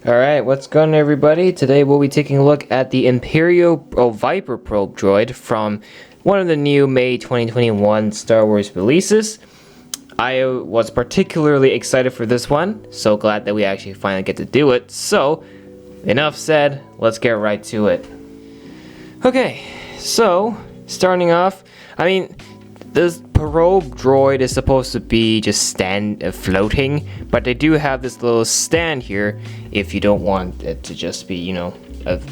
Alright, what's going on everybody? Today we'll be taking a look at the Imperial Viper probe droid from one of the new May 2021 Star Wars releases. I was particularly excited for this one, so glad that we actually finally get to do it. So, enough said, let's get right to it. Okay, so, starting off, this probe droid is supposed to be just floating, but they do have this little stand here if you don't want it to just be, a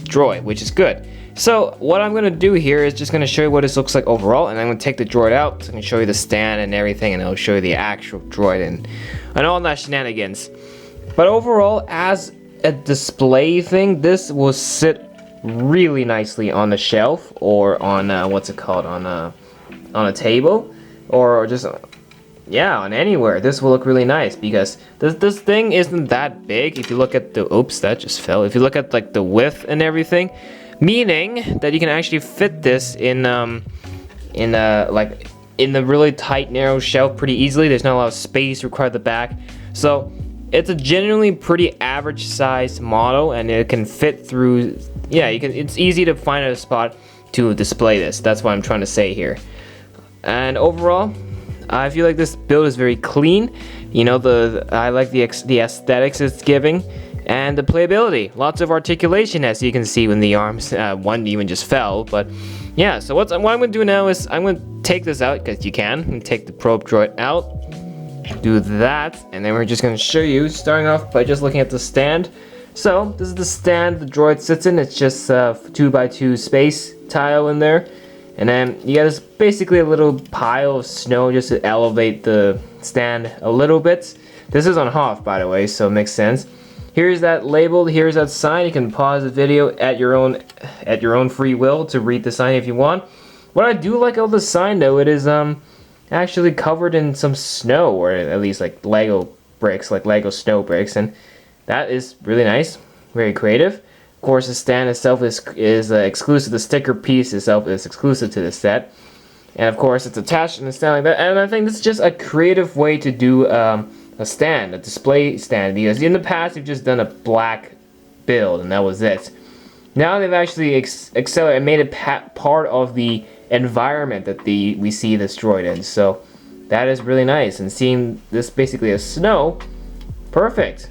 droid, which is good. So what I'm going to do here is just going to show you what this looks like overall, and I'm going to take the droid out so I can show you the stand and everything, and I'll show you the actual droid and all that shenanigans. But overall, as a display thing, this will sit really nicely on the shelf or on on a table, or just on anywhere. This will look really nice because this thing isn't that big. If you look at the that just fell. If you look at like the width and everything, meaning that you can actually fit this in the really tight narrow shelf pretty easily. There's not a lot of space required at the back, so it's a generally pretty average sized model, and it can fit through. It's easy to find a spot to display this. That's what I'm trying to say here. And overall, I feel like this build is very clean. I like the aesthetics it's giving, and the playability. Lots of articulation, as you can see when the arms, one even just fell. But yeah, so what I'm going to do now is I'm going to take this out, because you can, and take the probe droid out. Do that, and then we're just going to show you, starting off by just looking at the stand. So this is the stand the droid sits in. It's just a 2x2 space tile in there. And then you got this basically a little pile of snow just to elevate the stand a little bit. This is on half, by the way, so it makes sense. Here's that label, here's that sign. You can pause the video at your own free will to read the sign if you want. What I do like about the sign though, it is actually covered in some snow, or at least like Lego bricks, like Lego snow bricks, and that is really nice, very creative. Of course, the stand itself is exclusive. The sticker piece itself is exclusive to the set, and of course, it's attached in the stand like that. And I think this is just a creative way to do a display stand, because in the past you've just done a black build and that was it. Now they've actually accelerated and made it part of the environment that we see this droid in. So that is really nice. And seeing this basically as snow, perfect.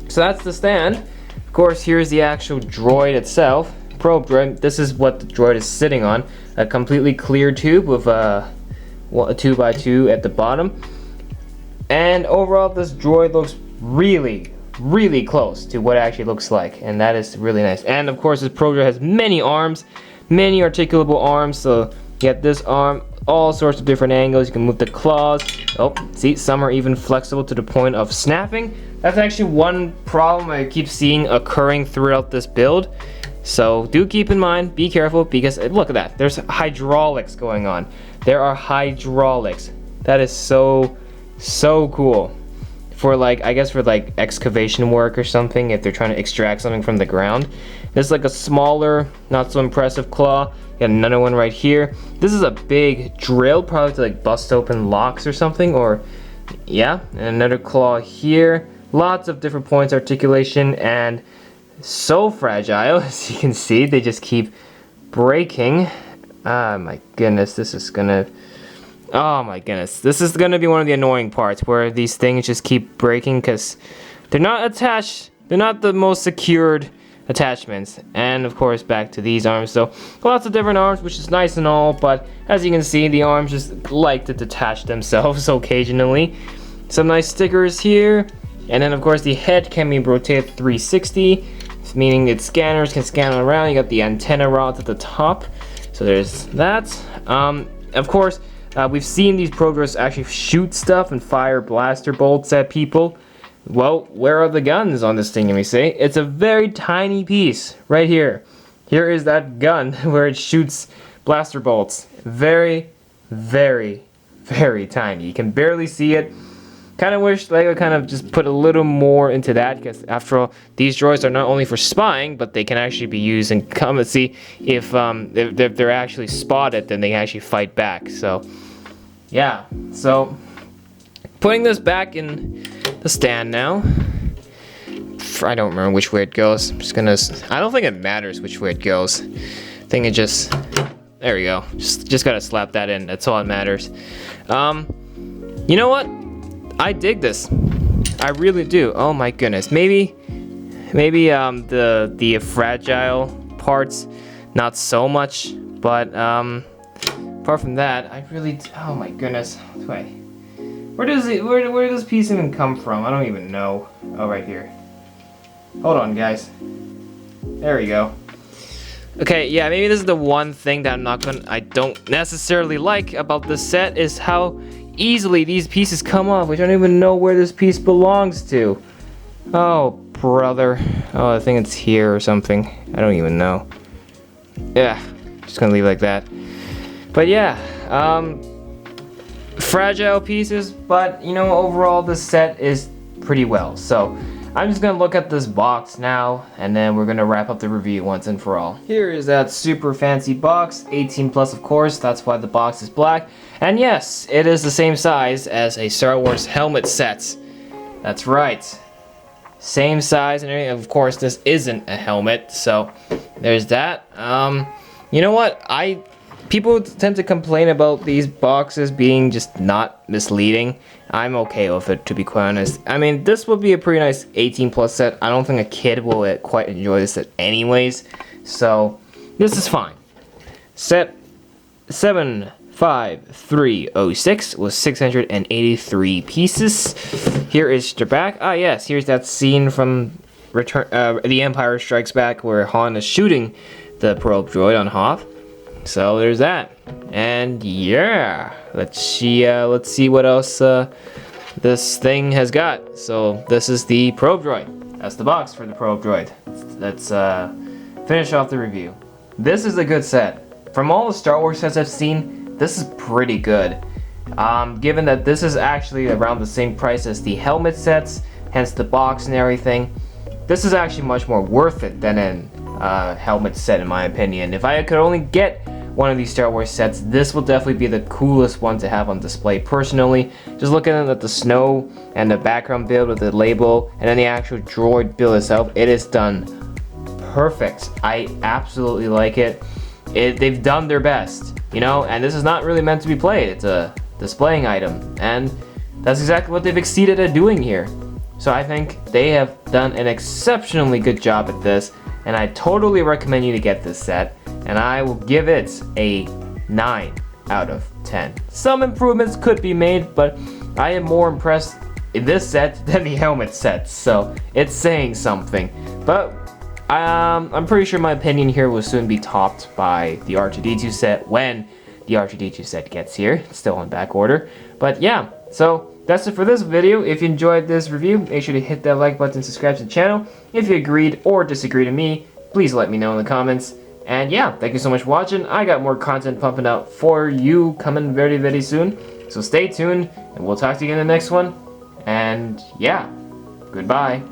So that's the stand. Of course, here's the actual droid itself, probe droid. This is what the droid is sitting on, a completely clear tube with a 2x2 at the bottom. And overall, this droid looks really, really close to what it actually looks like, and that is really nice. And of course, this probe droid has many arms, many articulable arms. So you get this arm, all sorts of different angles. You can move the claws. Oh, see, some are even flexible to the point of snapping. That's actually one problem I keep seeing occurring throughout this build. So do keep in mind, be careful, because look at that. There's hydraulics going on. There are hydraulics. That is so cool. For I guess for excavation work or something, if they're trying to extract something from the ground. There's like a smaller, not so impressive claw. You got another one right here. This is a big drill, probably to bust open locks or something, or yeah, and another claw here. Lots of different points, articulation, and so fragile. As you can see, they just keep breaking. Ah, my goodness, this is gonna be one of the annoying parts, where these things just keep breaking because they're not attached. They're not the most secured attachments. And of course, back to these arms. So lots of different arms, which is nice and all, but as you can see, the arms just like to detach themselves occasionally. Some nice stickers here. And then of course the head can be rotated 360, meaning that scanners can scan around. You got the antenna rods at the top. So there's that. Of course, we've seen these probe droids actually shoot stuff and fire blaster bolts at people. Well, where are the guns on this thing, let me say? It's a very tiny piece right here. Here is that gun where it shoots blaster bolts. Very, very, very tiny. You can barely see it. Kind of wish Lego kind of just put a little more into that, because after all, these droids are not only for spying, but they can actually be used and come and see if they're actually spotted, then they can actually fight back. So yeah, so putting this back in the stand now. I don't remember which way it goes. I'm just gonna, I don't think it matters which way it goes. I think it just, there we go. Just gotta slap that in, that's all that matters. You know what? I dig this. I really do. Oh my goodness. Maybe the fragile parts, not so much, but apart from that, I really, oh my goodness. Wait. Where does this piece even come from? I don't even know. Oh, right here. Hold on, guys. There we go. Okay, yeah, maybe this is the one thing that I don't necessarily like about this set is how easily these pieces come off. We don't even know where this piece belongs to. Oh, brother. Oh, I think it's here or something. I don't even know. Yeah, just gonna leave it like that. But yeah, fragile pieces, but you know, overall this set is pretty well. So I'm just gonna look at this box now, and then we're gonna wrap up the review once and for all. Here is that super fancy box, 18 plus of course, that's why the box is black. And yes, it is the same size as a Star Wars helmet set. That's right. Same size and everything. Of course, this isn't a helmet, so there's that. You know what? People tend to complain about these boxes being just not misleading. I'm okay with it, to be quite honest. I mean, this would be a pretty nice 18 plus set. I don't think a kid will quite enjoy this set anyways, so this is fine. Set 75306 was 683 pieces. Here is the back. Ah yes, here's that scene from The Empire Strikes Back where Han is shooting the probe droid on Hoth. So there's that. And yeah, let's see what else this thing has got. So this is the probe droid. That's the box for the probe droid. Let's finish off the review. This is a good set. From all the Star Wars sets I've seen, this is pretty good. Given that this is actually around the same price as the helmet sets, hence the box and everything, this is actually much more worth it than a helmet set in my opinion. If I could only get one of these Star Wars sets, this will definitely be the coolest one to have on display personally. Just looking at the snow and the background build with the label and then the actual droid build itself, it is done perfect. I absolutely like it. They've done their best, you know, and this is not really meant to be played. It's a displaying item, and that's exactly what they've exceeded at doing here. So I think they have done an exceptionally good job at this, and I totally recommend you to get this set, and I will give it a 9 out of 10. Some improvements could be made, but I am more impressed in this set than the helmet sets, so it's saying something. But I'm pretty sure my opinion here will soon be topped by the R2-D2 set when the R2-D2 set gets here. It's still on back order. But yeah, so that's it for this video. If you enjoyed this review, make sure to hit that like button and subscribe to the channel. If you agreed or disagreed with me, please let me know in the comments. And yeah, thank you so much for watching. I got more content pumping out for you coming very, very soon. So stay tuned, and we'll talk to you in the next one. And yeah, goodbye.